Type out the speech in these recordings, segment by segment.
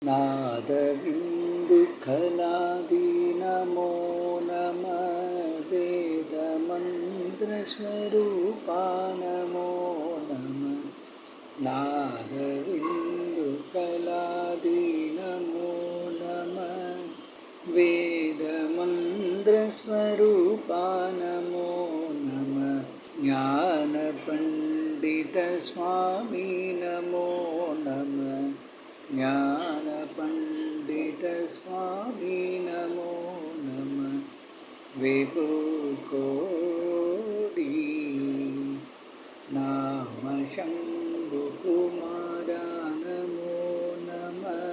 नादबिन्दुकलादि नमो नमः वेदमन्त्रस्वरूपा नमो नमः नादबिन्दुकलादि नमो नमः वेदमन्त्रस्वरूपा नमो नमः ज्ञानपण्डितस्वामी नमो नमः ज्ञानपण्डितस्वामी नमो नमः विभुकोटि नाम शम्भुकुमारा नमो नमः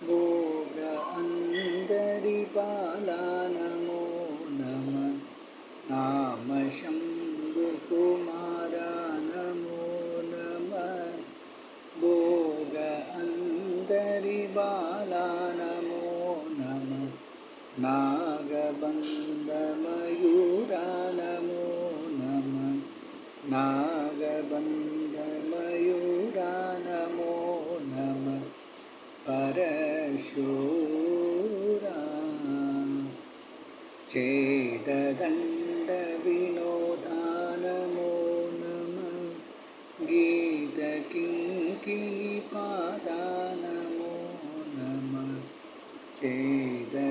भोग अन्दरिपाला नमो नमः नाम शम्भुकुमारा नमो नमः भोग अन्दरिबाला नमो नमः नागबन्धमयूरा नमो नमः नागबन्धमयूरा नमो नमः परशूरा चेददण्डविनोदा नमो नमः गीतकिङ्किणिपादा नमो नमः चेददण्डविनोदा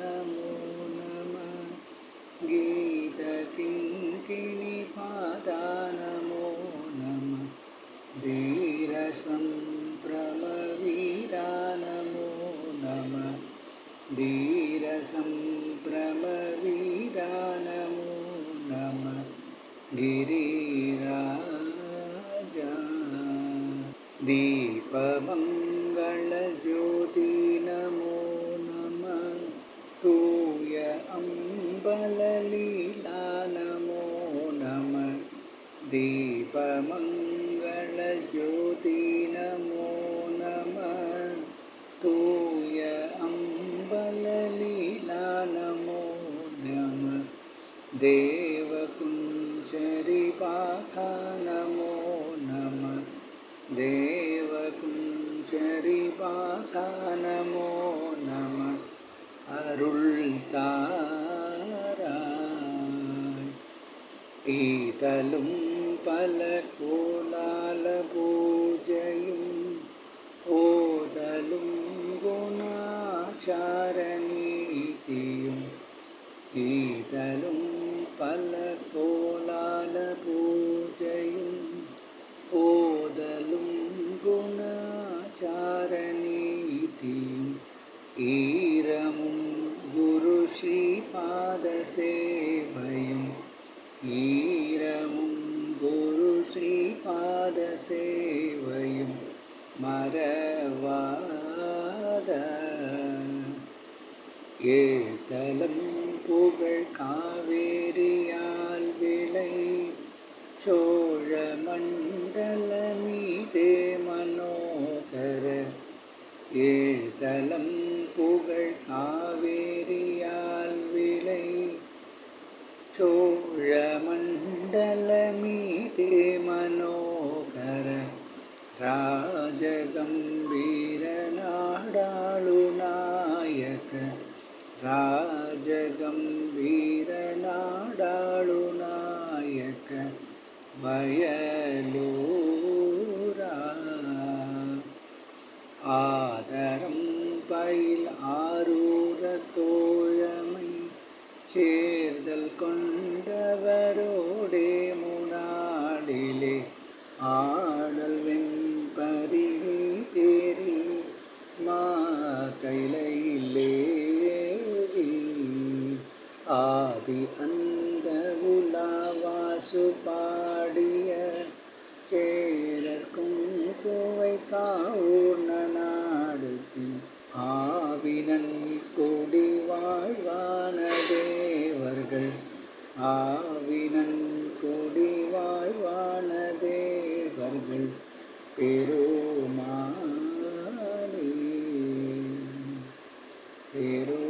नमो नमः गीतकिङ्किणिपादा नमो नमः धीरसम्भ्रमवीरा नमो नमः धीरसम्भ्रमवीरा नमो नमः गिरिराजा दीपमङ्गलज्योति नमो नमः तूय अम्बललीला नमो नमः दीपमङ्गलज्योति नमो नमः तूय अम्बललीला नमो नमः देवकुञ्जरिपाखा नमो नमः देवकुञ्जरिपाखा नमो नमः अरुள்தாராய் ஈதலும் பல கோலால பூஜையும் ஓதலும் குணாச்சார நீதியும் ஈதலும் பல கோலால பூஜையும் ஓதலும் குணாச்சார நீதியும் ஈரமும் குரு ஸ்ரீபாத சேவையும் ஈரமும் குரு ஸ்ரீபாத சேவையும் மறவாத ஏத்தலம் புகழ் காவேரியால் விளை சோழ மண்டலமீதே மனோகர ஏத்தலம் புகழ் காவேரியால் விளை சோழ மண்டலமீதே மனோகர ராஜகம்பீர நாடாளு நாயக ராஜகம்பீர நாடாளு நாயக வயலூரா ஆதரம் பயில் ஆரூர தோழமை சேர்தல் கொண்டவரோடே முனாடிலே ஆடல் வெண்பரிகை தேரி மா கைலையிலேறி ஆதி அந்த உலாவாசு பாடிய சேரர்க்கும் கோவை காவூர் நாடுத்தின் ஆவினன் கொடி வாழ்வான தேவர்கள் ஆவினன் கொடி வாழ்வான தேவர்கள் பெருமாளே பெரு